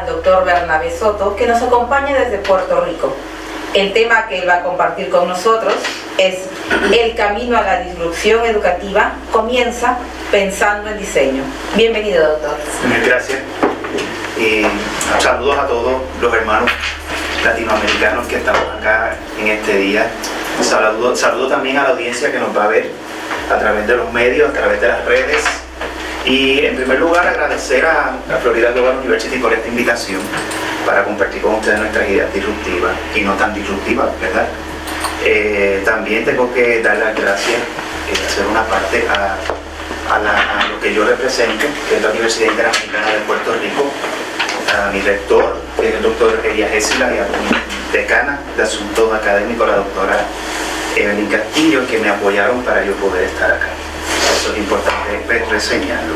doctor Bernabé Soto, que nos acompaña desde Puerto Rico. El tema que él va a compartir con nosotros es el camino a la disrupción educativa comienza pensando en diseño. Bienvenido, doctor. Gracias. Saludos a todos los hermanos latinoamericanos que estamos acá en este día. Saludo también a la audiencia que nos va a ver a través de los medios, a través de las redes. Y en primer lugar agradecer a Florida Global University por esta invitación para compartir con ustedes nuestras ideas disruptivas y no tan disruptivas, ¿verdad? También tengo que dar las gracias, hacer una parte a lo que yo represento, que es la Universidad Interamericana de Puerto Rico, a mi rector, que es el doctor Elia Gésila, y a mi decana de Asuntos Académicos, la doctora Evelyn Castillo, que me apoyaron para yo poder estar acá. Eso es importante reseñarlo.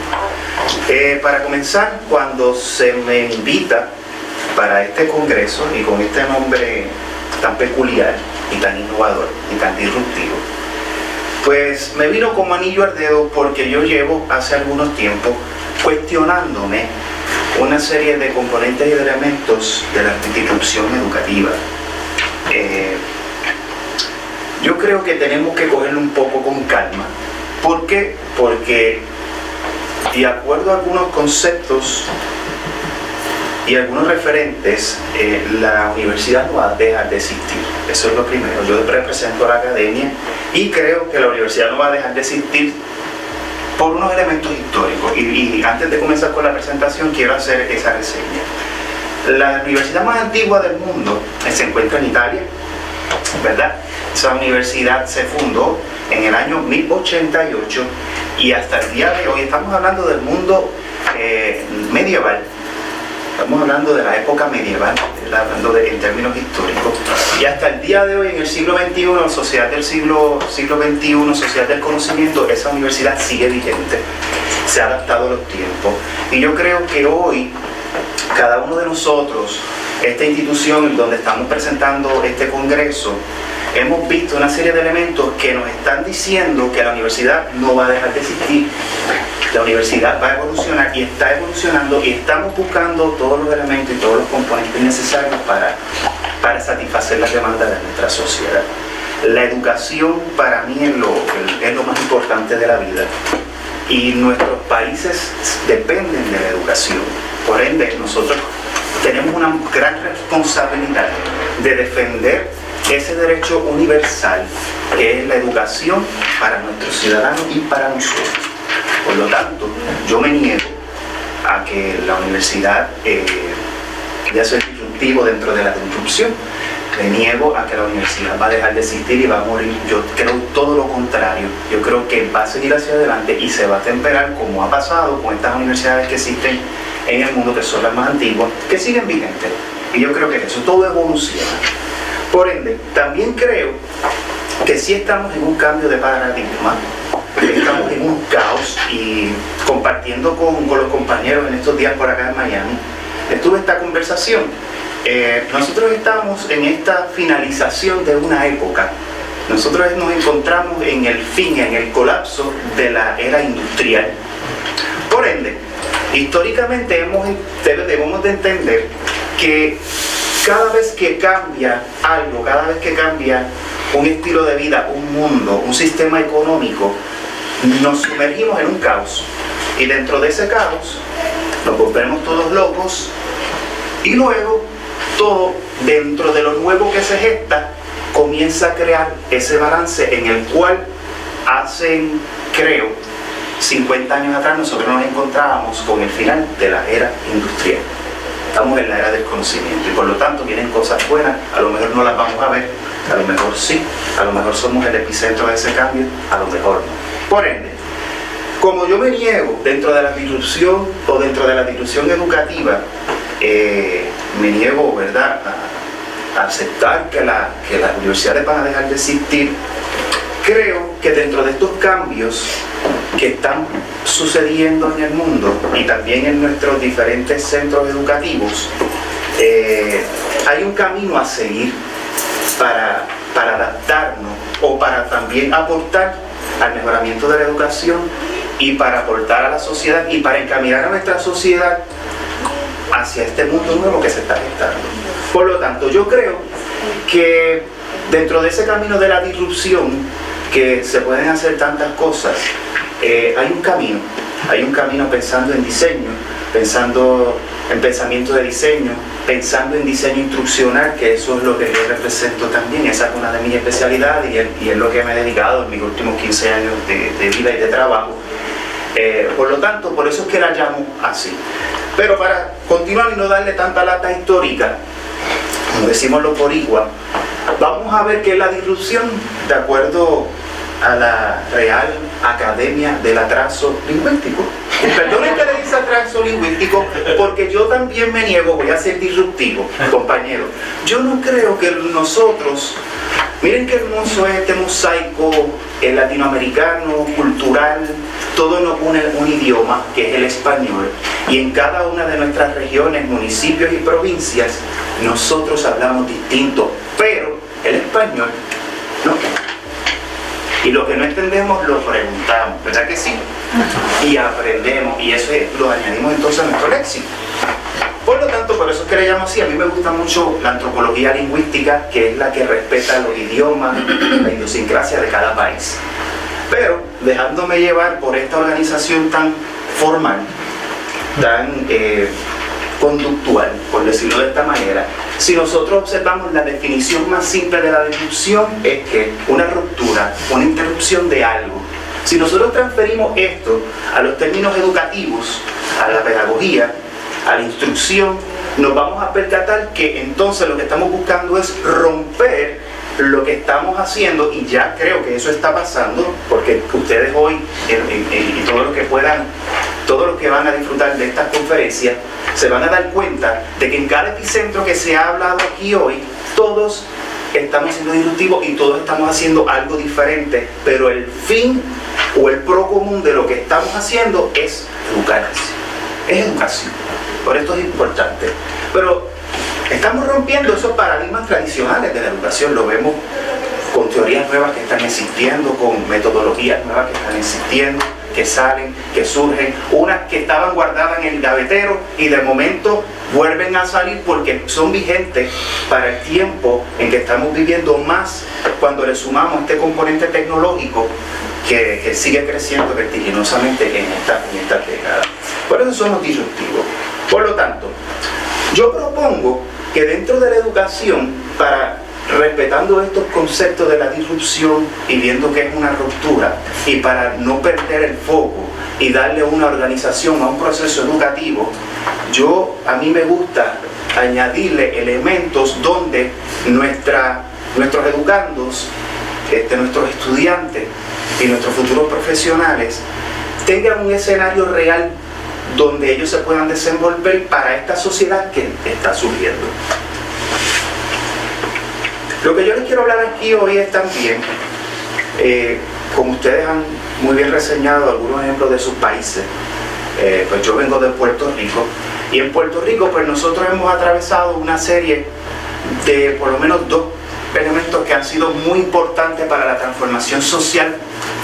Para comenzar, cuando se me invita para este congreso y con este nombre tan peculiar y tan innovador y tan disruptivo, pues me vino como anillo al dedo, porque yo llevo hace algunos tiempos cuestionándome una serie de componentes y de elementos de la disrupción educativa. Yo creo que tenemos que cogerlo un poco con calma. ¿Por qué? Porque de acuerdo a algunos conceptos y algunos referentes, la universidad no va a dejar de existir. Eso es lo primero. Yo represento a la academia y creo que la universidad no va a dejar de existir por unos elementos históricos. Y antes de comenzar con la presentación, quiero hacer esa reseña. La universidad más antigua del mundo se encuentra en Italia, ¿verdad? Esa universidad se fundó en el año 1088 y hasta el día de hoy estamos hablando del mundo medieval. Estamos hablando de la época medieval, hablando en términos históricos. Y hasta el día de hoy, en el siglo XXI, sociedad del siglo XXI, sociedad del conocimiento, esa universidad sigue vigente. Se ha adaptado a los tiempos. Y yo creo que hoy, cada uno de nosotros, esta institución donde estamos presentando este congreso, hemos visto una serie de elementos que nos están diciendo que la universidad no va a dejar de existir. La universidad va a evolucionar y está evolucionando, y estamos buscando todos los elementos y todos los componentes necesarios para satisfacer las demandas de nuestra sociedad. La educación para mí es lo más importante de la vida, y nuestros países dependen de la educación. Por ende, nosotros tenemos una gran responsabilidad de defender ese derecho universal que es la educación para nuestros ciudadanos y para nosotros. Por lo tanto, yo me niego a que la universidad ya sea disruptivo dentro de la disrupción. Me niego a que la universidad va a dejar de existir y va a morir. Yo creo todo lo contrario. Yo creo que va a seguir hacia adelante y se va a temperar, como ha pasado con estas universidades que existen en el mundo, que son las más antiguas, que siguen vigentes. Y yo creo que eso todo evoluciona. Por ende, también creo que sí estamos en un cambio de paradigma, estamos en un caos, y compartiendo con los compañeros en estos días por acá en Miami, estuve esta conversación. Nosotros estamos en esta finalización de una época. Nosotros nos encontramos en el fin, en el colapso de la era industrial. Por ende, históricamente debemos de entender que cada vez que cambia algo, cada vez que cambia un estilo de vida, un mundo, un sistema económico, nos sumergimos en un caos. Y dentro de ese caos nos volvemos todos locos, y luego todo dentro de lo nuevo que se gesta comienza a crear ese balance en el cual creo, 50 años atrás nosotros nos encontrábamos con el final de la era industrial. Estamos en la era del conocimiento y por lo tanto vienen cosas buenas. A lo mejor no las vamos a ver, a lo mejor sí, a lo mejor somos el epicentro de ese cambio, a lo mejor no. Por ende, como yo me niego dentro de la disrupción o dentro de la disrupción educativa, me niego, ¿verdad?, a aceptar que las universidades van a dejar de existir. Creo que dentro de estos cambios que están sucediendo en el mundo y también en nuestros diferentes centros educativos, hay un camino a seguir para adaptarnos o para también aportar al mejoramiento de la educación y para aportar a la sociedad y para encaminar a nuestra sociedad hacia este mundo nuevo que se está gestando. Por lo tanto, yo creo que dentro de ese camino de la disrupción, que se pueden hacer tantas cosas, hay un camino pensando en diseño, pensando en pensamiento de diseño, pensando en diseño instruccional, que eso es lo que yo represento también, esa es una de mis especialidades y es lo que me he dedicado en mis últimos 15 años de vida y de trabajo. Por lo tanto, por eso es que la llamo así. Pero para continuar y no darle tanta lata histórica, como decimos los boricuas, vamos a ver qué es la disrupción de acuerdo a la Real Academia del Atraso Lingüístico. Y perdonen que le dice atraso lingüístico, porque yo también me niego, voy a ser disruptivo, compañero. Yo no creo que nosotros, miren qué hermoso es este mosaico latinoamericano, cultural, todo nos une un idioma que es el español, y en cada una de nuestras regiones, municipios y provincias, nosotros hablamos distinto, pero el español no. Y lo que no entendemos lo preguntamos, ¿verdad que sí? Y aprendemos, y eso lo añadimos entonces a nuestro léxico. Por lo tanto, por eso es que le llamo así. A mí me gusta mucho la antropología lingüística, que es la que respeta los idiomas, la idiosincrasia de cada país. Pero, dejándome llevar por esta organización tan formal, tan conductual, por decirlo de esta manera, si nosotros observamos la definición más simple de la disrupción, es que una ruptura, una interrupción de algo. Si nosotros transferimos esto a los términos educativos, a la pedagogía, a la instrucción, nos vamos a percatar que entonces lo que estamos buscando es romper lo que estamos haciendo, y ya creo que eso está pasando, porque ustedes hoy y todos los que puedan, todos los que van a disfrutar de estas conferencias, se van a dar cuenta de que en cada epicentro que se ha hablado aquí hoy, todos estamos siendo disruptivos y todos estamos haciendo algo diferente, pero el fin o el pro común de lo que estamos haciendo es educarse, es educación. Por esto es importante. Pero estamos rompiendo esos paradigmas tradicionales de la educación, lo vemos con teorías nuevas que están existiendo, con metodologías nuevas que están existiendo, que salen, que surgen, unas que estaban guardadas en el gavetero y de momento vuelven a salir porque son vigentes para el tiempo en que estamos viviendo, más cuando le sumamos este componente tecnológico que sigue creciendo vertiginosamente en esta década. Por eso somos disruptivos. Por lo tanto, yo propongo que dentro de la educación, respetando estos conceptos de la disrupción y viendo que es una ruptura, y para no perder el foco y darle una organización a un proceso educativo, a mí me gusta añadirle elementos donde nuestros educandos, nuestros estudiantes y nuestros futuros profesionales tengan un escenario real donde ellos se puedan desenvolver para esta sociedad que está surgiendo. Lo que yo les quiero hablar aquí hoy es también, como ustedes han muy bien reseñado algunos ejemplos de sus países, pues yo vengo de Puerto Rico, y en Puerto Rico pues nosotros hemos atravesado una serie de por lo menos dos elementos que han sido muy importantes para la transformación social,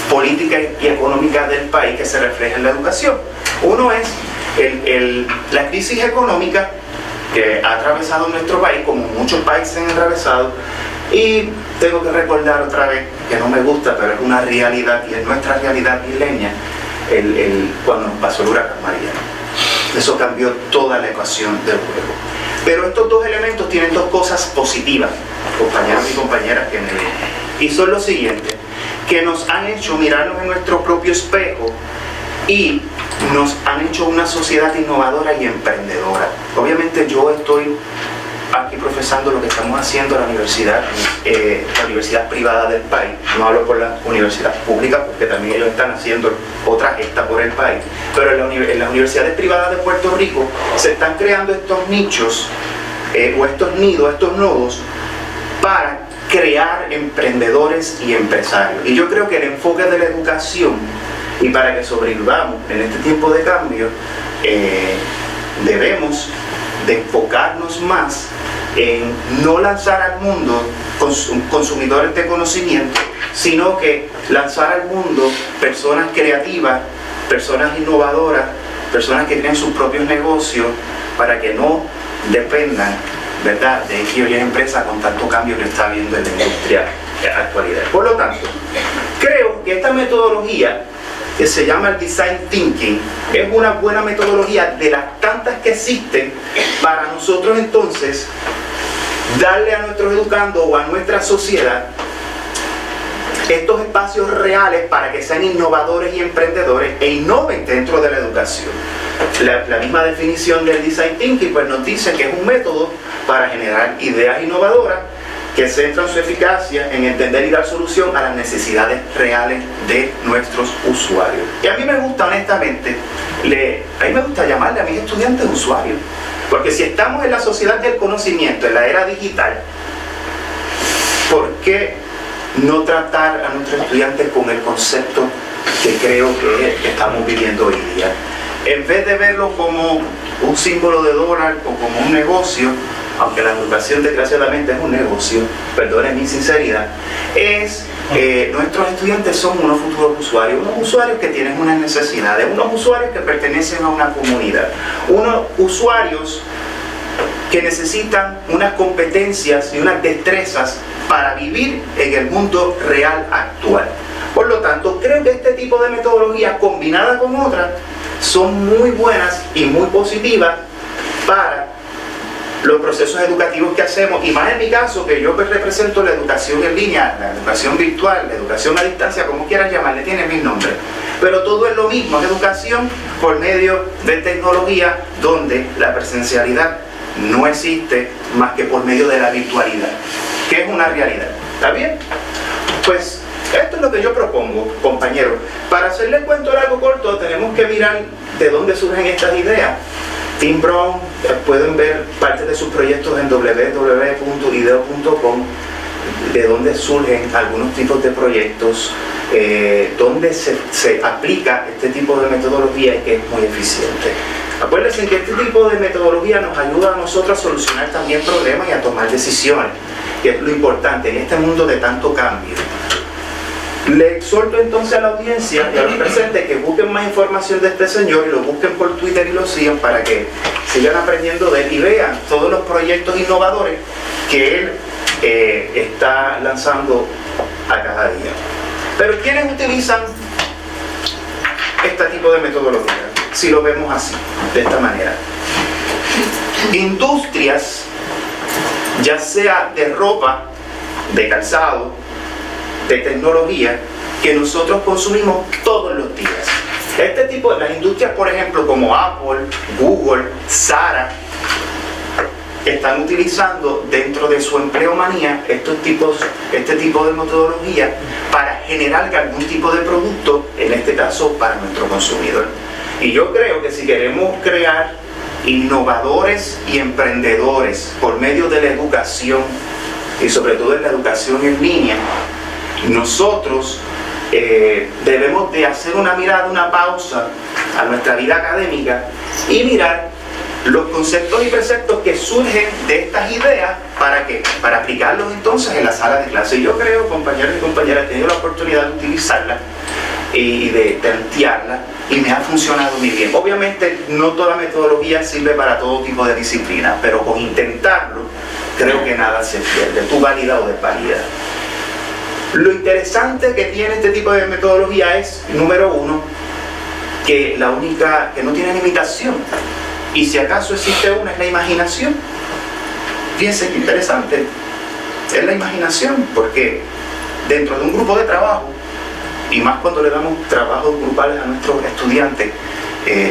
política y económica del país, que se refleja en la educación. Uno es la crisis económica que ha atravesado nuestro país, como muchos países han atravesado, y tengo que recordar otra vez, que no me gusta, pero es una realidad, y es nuestra realidad isleña, cuando nos pasó el huracán María. Eso cambió toda la ecuación del juego. Pero estos dos elementos tienen dos cosas positivas, compañeros y compañeras que me ven, y son los siguientes: que nos han hecho mirarnos en nuestro propio espejo y nos han hecho una sociedad innovadora y emprendedora. Obviamente yo estoy aquí profesando lo que estamos haciendo en la universidad privada del país. No hablo por la universidad pública, porque también ellos están haciendo otra gesta por el país, pero en las universidades privadas de Puerto Rico se están creando estos nichos o estos nidos, estos nodos para crear emprendedores y empresarios. Y yo creo que el enfoque de la educación, y para que sobrevivamos en este tiempo de cambio, debemos de enfocarnos más en no lanzar al mundo consumidores de conocimiento, sino que lanzar al mundo personas creativas, personas innovadoras, personas que tienen sus propios negocios, para que no dependan, ¿verdad?, de X o Y empresa con tanto cambio que está habiendo en la industria en la actualidad. Por lo tanto, creo que esta metodología que se llama el Design Thinking es una buena metodología de las tantas que existen para nosotros entonces darle a nuestros educandos o a nuestra sociedad estos espacios reales para que sean innovadores y emprendedores e innoven dentro de la educación. La misma definición del Design Thinking pues nos dice que es un método para generar ideas innovadoras que centran su eficacia en entender y dar solución a las necesidades reales de nuestros usuarios. Y a mí me gusta, honestamente, a mí me gusta llamarle a mis estudiantes usuarios, porque si estamos en la sociedad del conocimiento, en la era digital, ¿por qué no tratar a nuestros estudiantes con el concepto que creo que estamos viviendo hoy día? En vez de verlo como un símbolo de dólar o como un negocio, aunque la educación desgraciadamente es un negocio, perdonen mi sinceridad, nuestros estudiantes son unos futuros usuarios que tienen unas necesidades, unos usuarios que pertenecen a una comunidad, unos usuarios que necesitan unas competencias y unas destrezas para vivir en el mundo real actual. Por lo tanto, creo que este tipo de metodología combinada con otras son muy buenas y muy positivas para los procesos educativos que hacemos, y más en mi caso, que yo represento la educación en línea, la educación virtual, la educación a distancia, como quieran llamarle, tiene mil nombres, pero todo es lo mismo, es educación por medio de tecnología, donde la presencialidad no existe más que por medio de la virtualidad, que es una realidad. ¿Está bien? Pues esto es lo que yo propongo, compañeros. Para hacerle el cuento largo corto, tenemos que mirar de dónde surgen estas ideas. Tim Brown, pueden ver parte de sus proyectos en www.ideo.com, de dónde surgen algunos tipos de proyectos, donde se aplica este tipo de metodología y que es muy eficiente. Acuérdense que este tipo de metodología nos ayuda a nosotros a solucionar también problemas y a tomar decisiones, que es lo importante en este mundo de tanto cambio. Le exhorto entonces a la audiencia y a los presentes que busquen más información de este señor y lo busquen por Twitter y lo sigan para que sigan aprendiendo de él y vean todos los proyectos innovadores que él está lanzando a cada día. Pero ¿quiénes utilizan este tipo de metodología? Si lo vemos así, de esta manera. Industrias, ya sea de ropa, de calzado, de tecnología, que nosotros consumimos todos los días. Este tipo de las industrias, por ejemplo, como Apple, Google, Zara, están utilizando dentro de su empleomanía este tipo de metodología para generar algún tipo de producto, en este caso para nuestro consumidor. Y yo creo que si queremos crear innovadores y emprendedores por medio de la educación, y sobre todo en la educación en línea, nosotros debemos de hacer una mirada, una pausa a nuestra vida académica y mirar los conceptos y preceptos que surgen de estas ideas. ¿Para qué? Para aplicarlos entonces en la sala de clase. Y yo creo, compañeros y compañeras, he tenido la oportunidad de utilizarla y de tantearla y me ha funcionado muy bien. Obviamente no toda metodología sirve para todo tipo de disciplina, pero con intentarlo creo que nada se pierde, tu válida o desvalida. Lo interesante que tiene este tipo de metodología es, número uno, que no tiene limitación, y si acaso existe una, es la imaginación. Fíjense qué interesante, es la imaginación, porque dentro de un grupo de trabajo, y más cuando le damos trabajos grupales a nuestros estudiantes,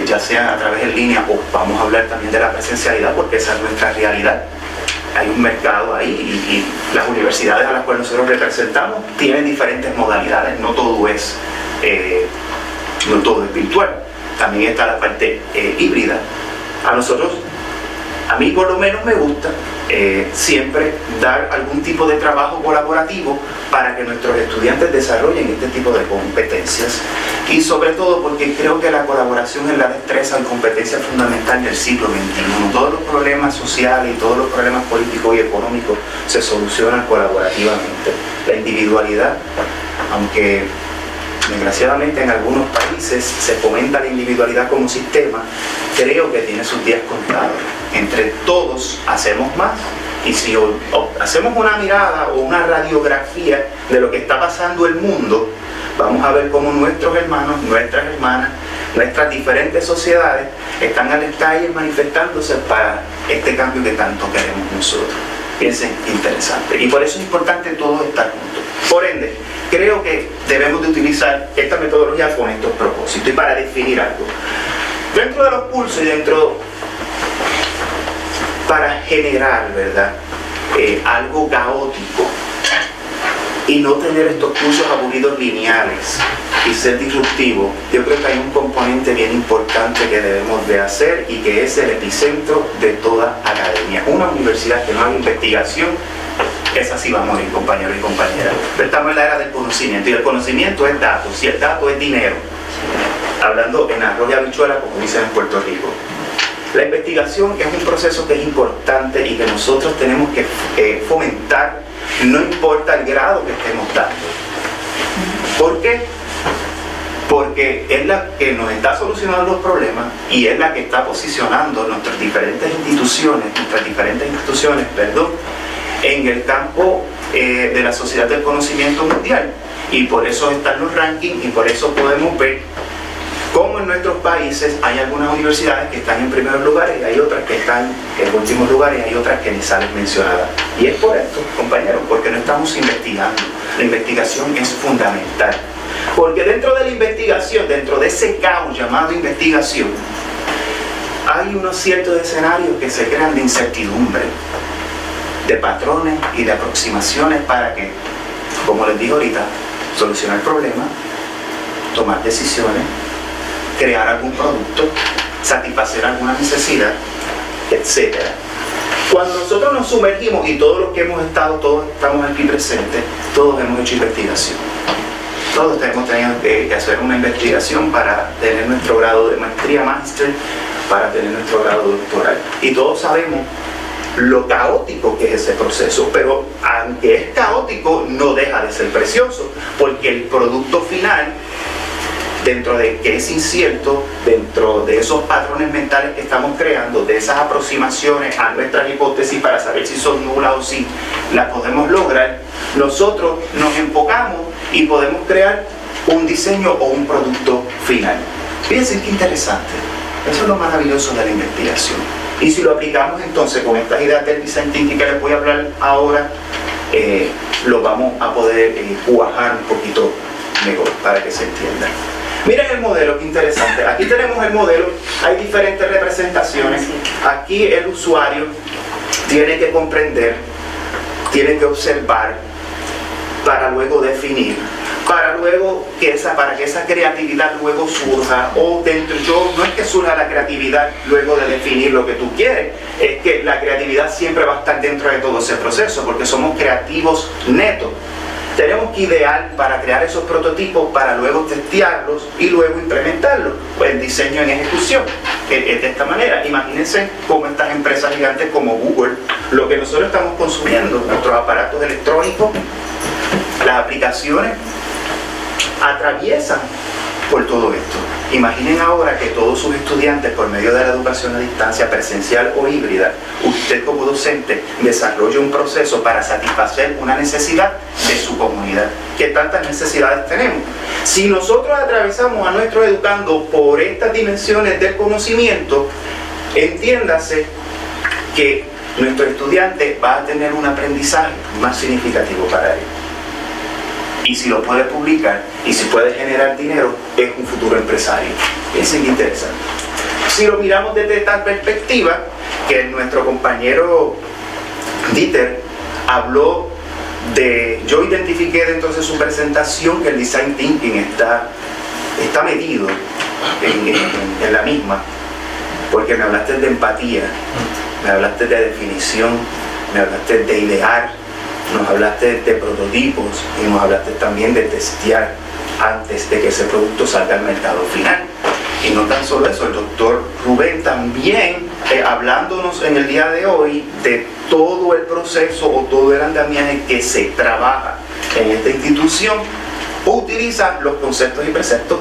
ya sea a través de línea, o vamos a hablar también de la presencialidad, porque esa es nuestra realidad. Hay un mercado ahí y las universidades a las cuales nosotros representamos tienen diferentes modalidades, no todo es virtual, también está la parte híbrida. A mí por lo menos me gusta siempre dar algún tipo de trabajo colaborativo para que nuestros estudiantes desarrollen este tipo de competencias, y sobre todo porque creo que la colaboración es la destreza y competencia fundamental del siglo XXI. Todos los problemas sociales y todos los problemas políticos y económicos se solucionan colaborativamente. La individualidad, aunque desgraciadamente en algunos países se fomenta la individualidad como sistema, creo que tiene sus días contados. Entre todos hacemos más. Y si hacemos una mirada o una radiografía de lo que está pasando en el mundo, vamos a ver cómo nuestros hermanos, nuestras hermanas, nuestras diferentes sociedades están a las calles manifestándose para este cambio que tanto queremos nosotros. Piensen, interesante. Y por eso es importante todos estar juntos. Por ende, creo que debemos de utilizar esta metodología con estos propósitos. Y para definir algo, dentro de los pulsos y para generar, ¿verdad?, algo caótico y no tener estos pulsos aburridos lineales y ser disruptivo, yo creo que hay un componente bien importante que debemos de hacer y que es el epicentro de toda academia. Una universidad que no haga investigación, esa sí va a morir, compañeros y compañeras. Estamos en la era del conocimiento y el conocimiento es datos y el dato es dinero. Hablando en arroz y habichuela, como dicen en Puerto Rico. La investigación es un proceso que es importante y que nosotros tenemos que fomentar, no importa el grado que estemos dando. ¿Por qué? Porque es la que nos está solucionando los problemas y es la que está posicionando nuestras diferentes instituciones, en el campo de la sociedad del conocimiento mundial. Y por eso están los rankings y por eso podemos ver cómo en nuestros países hay algunas universidades que están en primeros lugares y hay otras que están en últimos lugares y hay otras que ni salen mencionadas. Y es por esto, compañeros, porque no estamos investigando. La investigación es fundamental. Porque dentro de la investigación, dentro de ese caos llamado investigación, hay unos ciertos escenarios que se crean de incertidumbre, de patrones y de aproximaciones para que, como les digo ahorita, solucionar problemas, tomar decisiones, crear algún producto, satisfacer alguna necesidad, etc. Cuando nosotros nos sumergimos, y todos los que hemos estado, todos estamos aquí presentes, todos hemos hecho investigación. Todos hemos tenido que hacer una investigación para tener nuestro grado de maestría, máster, para tener nuestro grado doctoral. Y todos sabemos lo caótico que es ese proceso, pero aunque es caótico, no deja de ser precioso, porque el producto final, dentro de que es incierto, dentro de esos patrones mentales que estamos creando, de esas aproximaciones a nuestras hipótesis para saber si son nulas o si las podemos lograr, nosotros nos enfocamos y podemos crear un diseño o un producto final. Fíjense qué interesante. Eso es lo maravilloso de la investigación. Y si lo aplicamos entonces con estas ideas del design thinking que les voy a hablar ahora, lo vamos a poder cuajar un poquito mejor para que se entienda. Miren el modelo, qué interesante. Aquí tenemos el modelo, hay diferentes representaciones. Aquí el usuario tiene que comprender, tiene que observar, para luego definir, para que esa creatividad luego surja, o no es que surja la creatividad luego de definir lo que tú quieres, es que la creatividad siempre va a estar dentro de todo ese proceso, porque somos creativos netos. Tenemos que idear para crear esos prototipos, para luego testearlos y luego implementarlos. Pues el diseño en ejecución es de esta manera. Imagínense cómo estas empresas gigantes como Google, lo que nosotros estamos consumiendo, nuestros aparatos electrónicos, las aplicaciones, atraviesan por todo esto. Imaginen ahora que todos sus estudiantes, por medio de la educación a distancia, presencial o híbrida, usted como docente desarrolle un proceso para satisfacer una necesidad de su comunidad. ¿Qué tantas necesidades tenemos? Si nosotros atravesamos a nuestros educandos por estas dimensiones del conocimiento, entiéndase que nuestro estudiante va a tener un aprendizaje más significativo para él. Y si lo puede publicar y si puede generar dinero, es un futuro empresario. Eso es interesante. Si lo miramos desde esta perspectiva, que nuestro compañero Dieter habló de, yo identifiqué dentro de su presentación que el design thinking está medido en la misma, porque me hablaste de empatía, me hablaste de definición, me hablaste de idear, nos hablaste de prototipos y nos hablaste también de testear antes de que ese producto salga al mercado final. Y no tan solo eso, el doctor Rubén también hablándonos en el día de hoy de todo el proceso o todo el andamiaje que se trabaja en esta institución, utiliza los conceptos y preceptos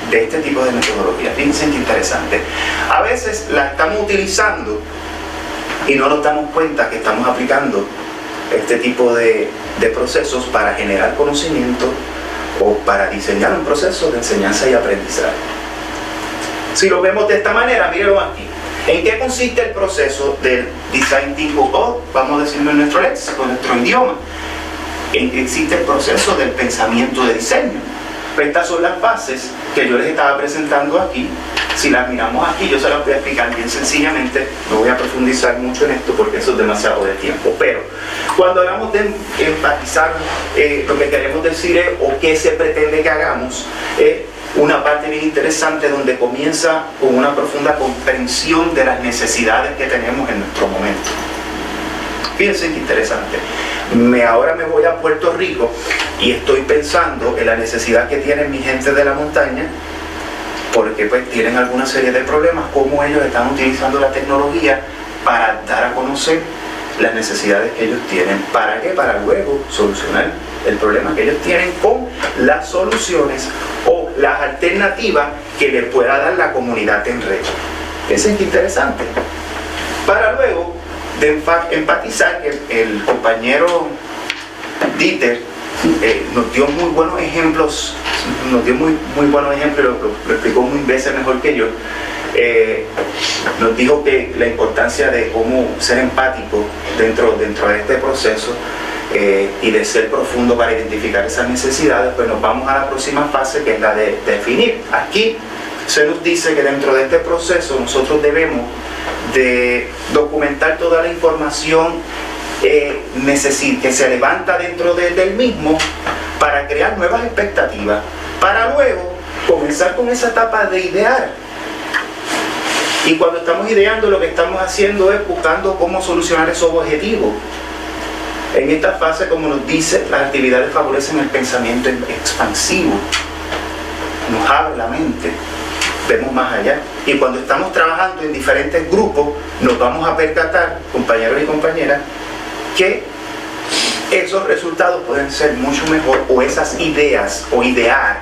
de este tipo de metodología. Fíjense qué interesante. A veces la estamos utilizando y no nos damos cuenta que estamos aplicando este tipo de procesos para generar conocimiento o para diseñar un proceso de enseñanza y aprendizaje. Si lo vemos de esta manera, mírenlo aquí. ¿En qué consiste el proceso del design thinking? O, vamos a decirlo en nuestro léxico, en nuestro idioma. ¿En qué existe el proceso del pensamiento de diseño? Pues estas son las bases que yo les estaba presentando aquí. Si las miramos aquí, yo se las voy a explicar bien sencillamente. No voy a profundizar mucho en esto porque eso es demasiado de tiempo. Pero cuando hablamos de enfatizar, lo que queremos decir es, o qué se pretende que hagamos, una parte bien interesante donde comienza con una profunda comprensión de las necesidades que tenemos en nuestro momento. Fíjense qué interesante. Ahora me voy a Puerto Rico y estoy pensando en la necesidad que tienen mi gente de la montaña, porque pues tienen alguna serie de problemas, cómo ellos están utilizando la tecnología para dar a conocer las necesidades que ellos tienen. ¿Para qué? Para luego solucionar el problema que ellos tienen con las soluciones o las alternativas que les pueda dar la comunidad en red. Eso es interesante. Para luego de enfatizar que el compañero Dieter nos dio muy buenos ejemplos, lo explicó mil veces mejor que yo. Nos dijo que la importancia de cómo ser empático dentro de este proceso y de ser profundo para identificar esas necesidades. Pues nos vamos a la próxima fase, que es la de definir. Aquí se nos dice que dentro de este proceso nosotros debemos de documentar toda la información que se levanta dentro del mismo para crear nuevas expectativas, para luego comenzar con esa etapa de idear. Y cuando estamos ideando, lo que estamos haciendo es buscando cómo solucionar esos objetivos. En esta fase, como nos dice, las actividades favorecen el pensamiento expansivo, nos abre la mente, vemos más allá. Y cuando estamos trabajando en diferentes grupos, nos vamos a percatar, compañeros y compañeras, que esos resultados pueden ser mucho mejor, o esas ideas o idear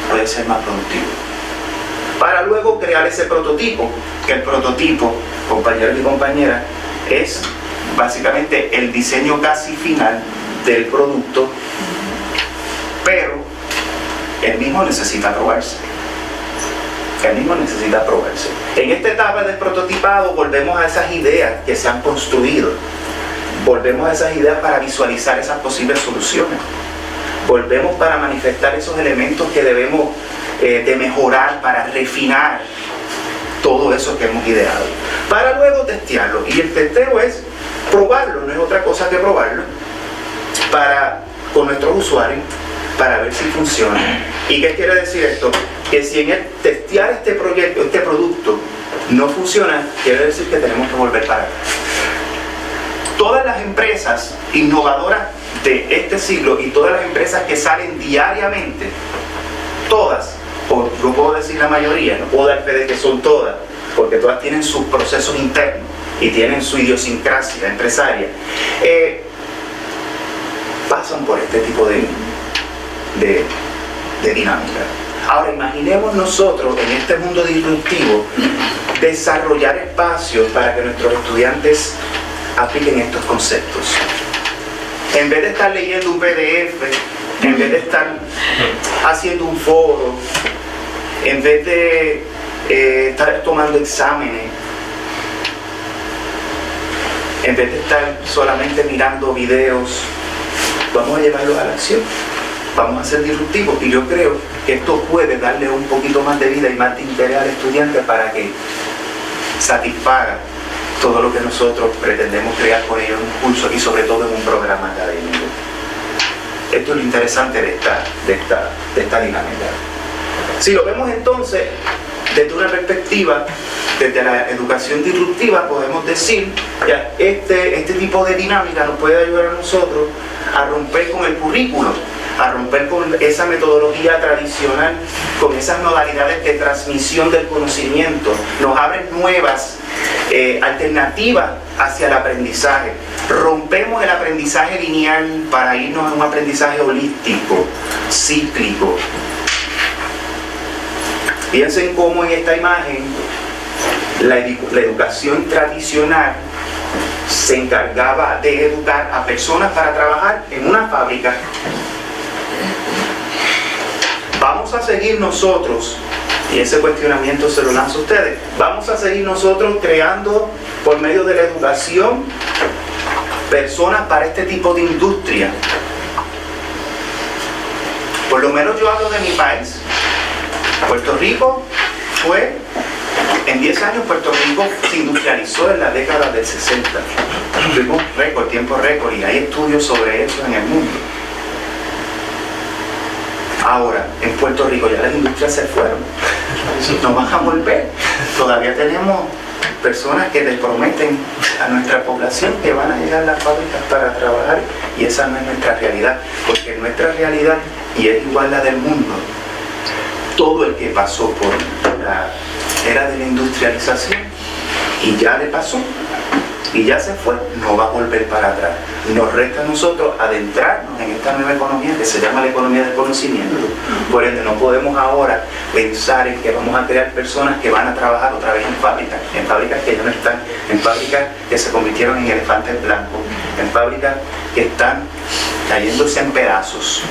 puede ser más productivo. Para luego crear ese prototipo, que el prototipo, compañeros y compañeras, es básicamente el diseño casi final del producto, pero el mismo necesita probarse. En esta etapa del prototipado volvemos a esas ideas que se han construido, volvemos a esas ideas para visualizar esas posibles soluciones, volvemos para manifestar esos elementos que debemos de mejorar, para refinar todo eso que hemos ideado, para luego testearlo. Y el testeo es probarlo, no es otra cosa que probarlo con nuestros usuarios, para ver si funciona. ¿Y qué quiere decir esto? Que si en el testear este producto no funciona, quiere decir que tenemos que volver para atrás. Todas las empresas innovadoras de este siglo y todas las empresas que salen diariamente, todas, o yo puedo decir la mayoría, no puedo dar fe de que son todas, porque todas tienen sus procesos internos y tienen su idiosincrasia empresaria, pasan por este tipo de dinámica. Ahora imaginemos nosotros en este mundo disruptivo desarrollar espacios para que nuestros estudiantes apliquen estos conceptos. En vez de estar leyendo un PDF, en vez de estar haciendo un foro, en vez de estar tomando exámenes, en vez de estar solamente mirando videos, vamos a llevarlos a la acción. Vamos a ser disruptivos, y yo creo que esto puede darle un poquito más de vida y más de interés al estudiante para que satisfaga todo lo que nosotros pretendemos crear con ellos en un curso y sobre todo en un programa académico. Esto es lo interesante de esta dinámica. Si lo vemos entonces desde una perspectiva, desde la educación disruptiva, podemos decir que este tipo de dinámica nos puede ayudar a nosotros a romper con el currículo, a romper con esa metodología tradicional, con esas modalidades de transmisión del conocimiento. Nos abren nuevas alternativas hacia el aprendizaje. Rompemos el aprendizaje lineal para irnos a un aprendizaje holístico, cíclico. Piensen cómo en esta imagen la educación tradicional se encargaba de educar a personas para trabajar en una fábrica. Vamos a seguir nosotros, y ese cuestionamiento se lo lanzo a ustedes, vamos a seguir nosotros creando por medio de la educación personas para este tipo de industria. Por lo menos yo hablo de mi país. Puerto Rico fue, en 10 años Puerto Rico se industrializó en la década del 60. Tuvimos récord, tiempo récord, y hay estudios sobre eso en el mundo. Ahora, en Puerto Rico ya las industrias se fueron, no van a volver. Todavía tenemos personas que les prometen a nuestra población que van a llegar a las fábricas para trabajar, y esa no es nuestra realidad, porque nuestra realidad, y es igual la del mundo, todo el que pasó por la era de la industrialización y ya le pasó y ya se fue, no va a volver para atrás. Nos resta a nosotros adentrarnos en esta nueva economía que se llama la economía del conocimiento. Por ende, no podemos ahora pensar en que vamos a crear personas que van a trabajar otra vez en fábricas que ya no están, en fábricas que se convirtieron en elefantes blancos, en fábricas que están cayéndose en pedazos.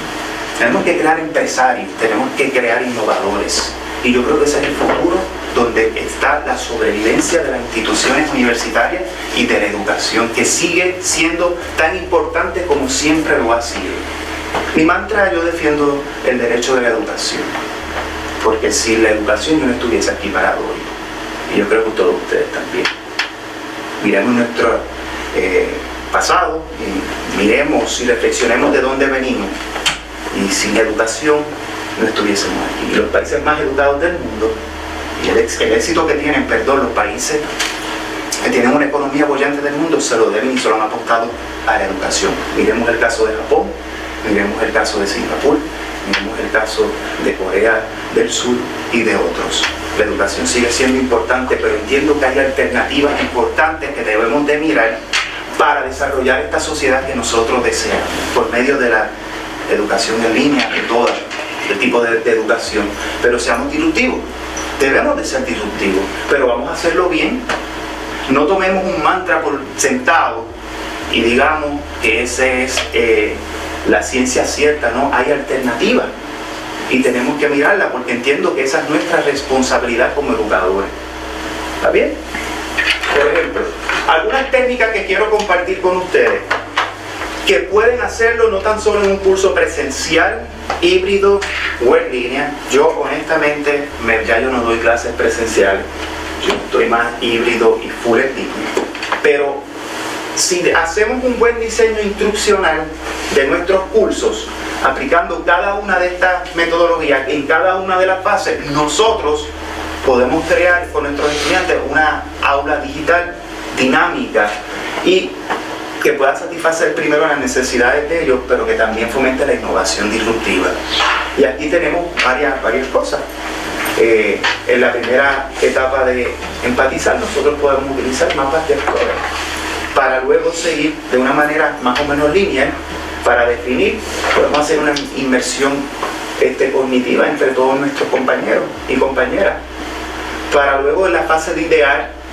Tenemos que crear empresarios, tenemos que crear innovadores. Y yo creo que ese es el futuro, donde está la sobrevivencia de las instituciones universitarias y de la educación, que sigue siendo tan importante como siempre lo ha sido. Mi mantra: yo defiendo el derecho de la educación, porque sin la educación yo no estuviese aquí parado hoy. Y yo creo que todos ustedes también. Miremos nuestro pasado, y miremos y reflexionemos de dónde venimos. Y sin educación no estuviésemos aquí. Y los países más educados del mundo, y el éxito que tienen, los países que tienen una economía bollante del mundo, se lo deben y se lo han apostado a la educación. Miremos el caso de Japón, miremos el caso de Singapur, miremos el caso de Corea del Sur y de otros. La educación sigue siendo importante, pero entiendo que hay alternativas importantes que debemos de mirar para desarrollar esta sociedad que nosotros deseamos, por medio de la educación en línea, de todo el tipo de educación. Pero seamos disruptivos, debemos de ser disruptivos, pero vamos a hacerlo bien. No tomemos un mantra por sentado y digamos que esa es la ciencia cierta. No, hay alternativas y tenemos que mirarla, porque entiendo que esa es nuestra responsabilidad como educadores. ¿Está bien? Por ejemplo, algunas técnicas que quiero compartir con ustedes, que pueden hacerlo no tan solo en un curso presencial, híbrido o en línea. Yo honestamente, ya yo no doy clases presenciales, yo estoy más híbrido y full en línea. Pero si hacemos un buen diseño instruccional de nuestros cursos, aplicando cada una de estas metodologías en cada una de las fases, nosotros podemos crear con nuestros estudiantes una aula digital dinámica y que pueda satisfacer primero las necesidades de ellos, pero que también fomente la innovación disruptiva. Y aquí tenemos varias cosas. En la primera etapa de empatizar, nosotros podemos utilizar mapas de Explorer para luego seguir de una manera más o menos lineal para definir. Podemos hacer una inmersión cognitiva entre todos nuestros compañeros y compañeras, para luego en la fase de idear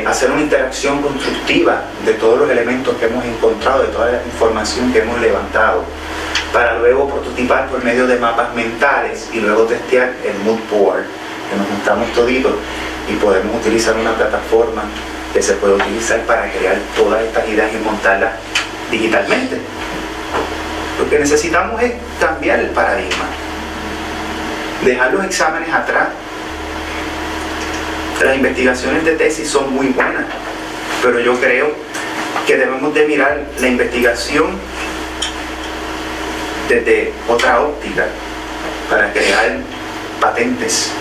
hacer una interacción constructiva de todos los elementos que hemos encontrado, de toda la información que hemos levantado, para luego prototipar por medio de mapas mentales y luego testear el mood board, que nos juntamos toditos y podemos utilizar una plataforma que se puede utilizar para crear todas estas ideas y montarlas digitalmente. Lo que necesitamos es cambiar el paradigma, dejar los exámenes atrás. Las investigaciones de tesis son muy buenas, pero yo creo que debemos de mirar la investigación desde otra óptica, para crear patentes,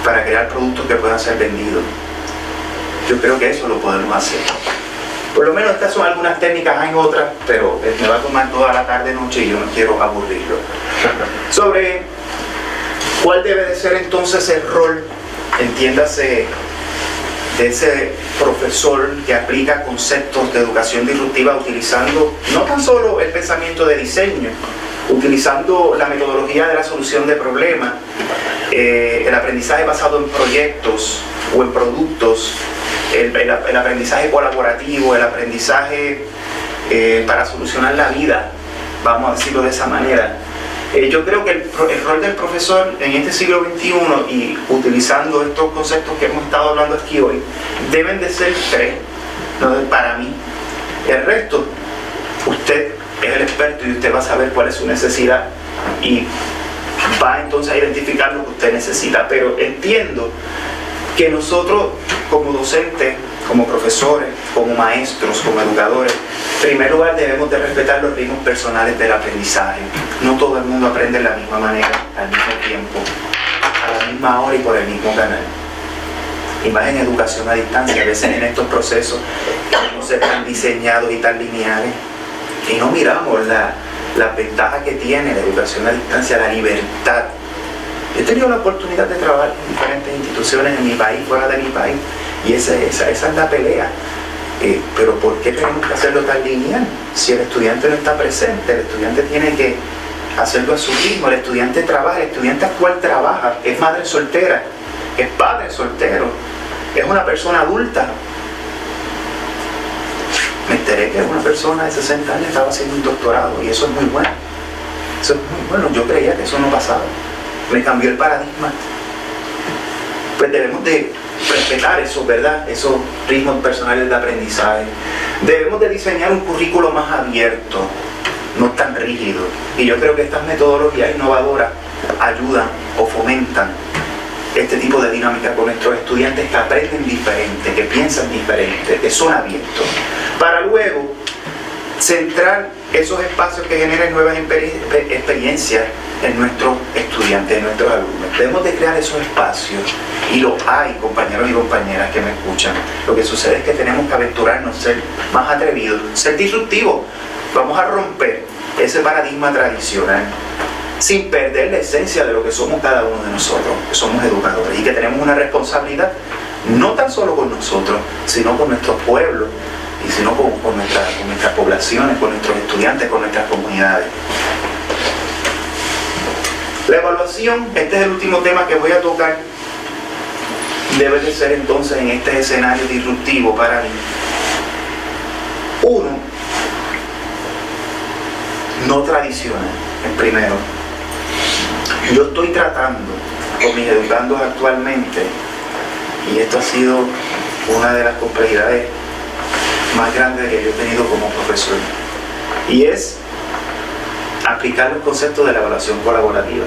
para crear productos que puedan ser vendidos. Yo creo que eso lo podemos hacer. Por lo menos estas son algunas técnicas, hay otras, pero me va a tomar toda la tarde noche y yo no quiero aburrirlo. Sobre cuál debe de ser entonces el rol, entiéndase, de ese profesor que aplica conceptos de educación disruptiva utilizando no tan solo el pensamiento de diseño, utilizando la metodología de la solución de problemas, el aprendizaje basado en proyectos o en productos, el aprendizaje colaborativo, el aprendizaje para solucionar la vida, vamos a decirlo de esa manera. Yo creo que el rol del profesor en este siglo XXI, y utilizando estos conceptos que hemos estado hablando aquí hoy, deben de ser 3, ¿no? Para mí. El resto, usted es el experto y usted va a saber cuál es su necesidad y va entonces a identificar lo que usted necesita. Pero entiendo que nosotros como docentes, como profesores, como maestros, como educadores, en primer lugar debemos de respetar los ritmos personales del aprendizaje. No todo el mundo aprende de la misma manera, al mismo tiempo, a la misma hora y por el mismo canal. Y más en educación a distancia, a veces en estos procesos no ser tan diseñados y tan lineales, y no miramos la ventaja que tiene la educación a distancia, la libertad. He tenido la oportunidad de trabajar en diferentes instituciones en mi país, fuera de mi país, y esa es la pelea. Pero ¿por qué tenemos que hacerlo tan lineal? Si el estudiante no está presente, el estudiante tiene que hacerlo a su ritmo, el estudiante trabaja, el estudiante actual trabaja, es madre soltera, es padre soltero, es una persona adulta. Me enteré que una persona de 60 años estaba haciendo un doctorado y eso es muy bueno. Eso es muy bueno, yo creía que eso no pasaba. Me cambió el paradigma. Pues debemos de respetar eso, ¿verdad? Esos ritmos personales de aprendizaje. Debemos de diseñar un currículo más abierto, no tan rígido. Y yo creo que estas metodologías innovadoras ayudan o fomentan este tipo de dinámica con nuestros estudiantes que aprenden diferente, que piensan diferente, que son abiertos. Para luego centrar esos espacios que generen nuevas experiencias en nuestros estudiantes, en nuestros alumnos. Debemos de crear esos espacios, y los hay, compañeros y compañeras que me escuchan. Lo que sucede es que tenemos que aventurarnos, ser más atrevidos, ser disruptivos. Vamos a romper ese paradigma tradicional sin perder la esencia de lo que somos cada uno de nosotros, que somos educadores y que tenemos una responsabilidad no tan solo con nosotros, sino con nuestros pueblos y sino con nuestras poblaciones, con nuestros estudiantes, con nuestras comunidades. La evaluación, este es el último tema que voy a tocar, debe de ser entonces en este escenario disruptivo para mí. Uno, no tradicional, el primero. Yo estoy tratando con mis educandos actualmente, y esto ha sido una de las complejidades más grandes que yo he tenido como profesor, y es aplicar los conceptos de la evaluación colaborativa.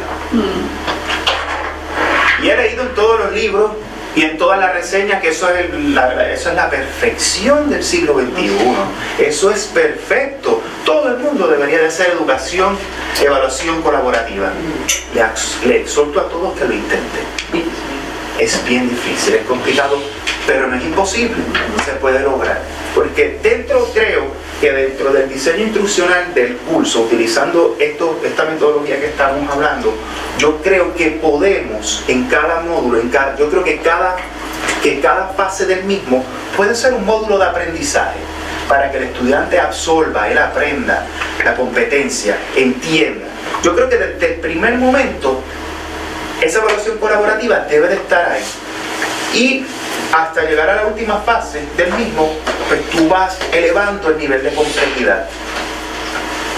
Y he leído en todos los libros y en todas las reseñas que eso es la perfección del siglo XXI. Eso es perfecto. Todo el mundo debería de hacer evaluación colaborativa. Le exhorto a todos que lo intenten. Es bien difícil, es complicado, pero no es imposible, se puede lograr. Porque creo que dentro del diseño instruccional del curso, utilizando esta metodología que estamos hablando, yo creo que podemos en cada módulo, yo creo que cada fase del mismo puede ser un módulo de aprendizaje para que el estudiante absorba, él aprenda la competencia, entienda. Yo creo que desde el primer momento esa evaluación colaborativa debe de estar ahí. Y hasta llegar a la última fase del mismo, pues tú vas elevando el nivel de complejidad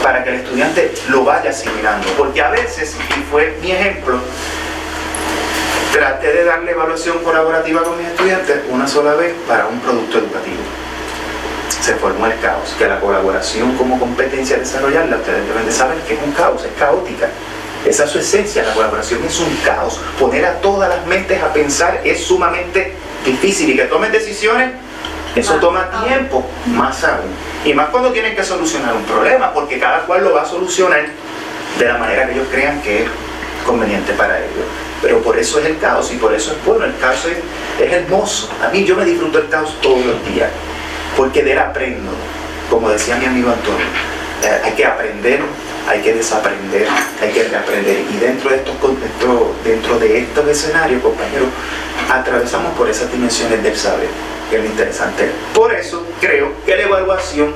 para que el estudiante lo vaya asimilando. Porque a veces, y fue mi ejemplo, traté de darle evaluación colaborativa con mis estudiantes una sola vez para un producto educativo. Se formó el caos, que la colaboración como competencia a desarrollarla, ustedes deben de saber que es un caos, es caótica. Esa es su esencia, la colaboración es un caos. Poner a todas las mentes a pensar es sumamente difícil, y que tomen decisiones, eso toma tiempo, más aún. Y más cuando tienen que solucionar un problema, porque cada cual lo va a solucionar de la manera que ellos crean que es conveniente para ellos. Pero por eso es el caos, y por eso es bueno. El caos es hermoso. A mí, yo me disfruto el caos todos los días, porque de él aprendo. Como decía mi amigo Antonio, hay que aprender, hay que desaprender, hay que reaprender. Y dentro de estos escenarios, compañeros, atravesamos por esas dimensiones del saber, que es lo interesante. Por eso creo que la evaluación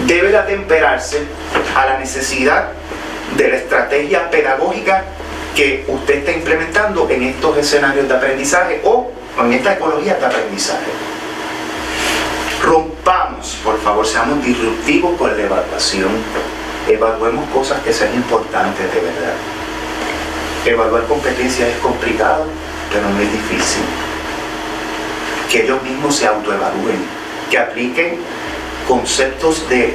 debe de atemperarse a la necesidad de la estrategia pedagógica que usted está implementando en estos escenarios de aprendizaje o en esta ecología de aprendizaje. Rompamos, por favor, seamos disruptivos con la evaluación. Evaluemos cosas que sean importantes de verdad. Evaluar competencias es complicado, pero no es difícil. Que ellos mismos se autoevalúen, que apliquen conceptos de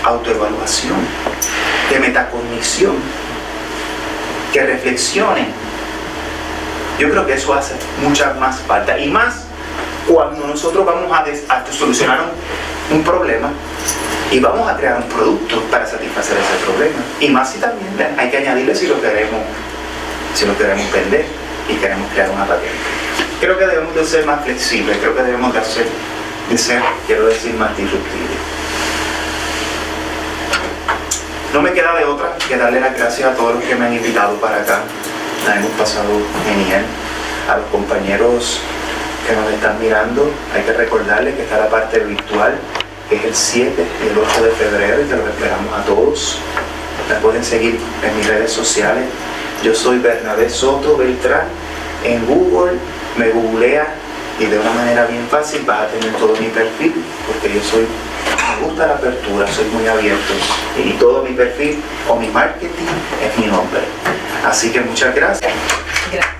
autoevaluación, de metacognición, que reflexionen. Yo creo que eso hace mucha más falta, y más cuando nosotros vamos a solucionar un problema y vamos a crear un producto para satisfacer ese problema, y más si también hay que añadirle si lo queremos vender y queremos crear una patente. Creo que debemos de ser más flexibles, creo que debemos de ser, quiero decir, más disruptivos. No me queda de otra que darle las gracias a todos los que me han invitado para acá. La hemos pasado genial. A los compañeros que nos están mirando, hay que recordarles que está la parte virtual, que es el 7 y el 8 de febrero, y que los esperamos a todos. La pueden seguir en mis redes sociales. Yo soy Bernabé Soto Beltrán. En Google me googlea y de una manera bien fácil vas a tener todo mi perfil, porque yo me gusta la apertura, soy muy abierto, y todo mi perfil o mi marketing es mi nombre. Así que muchas gracias. Gracias.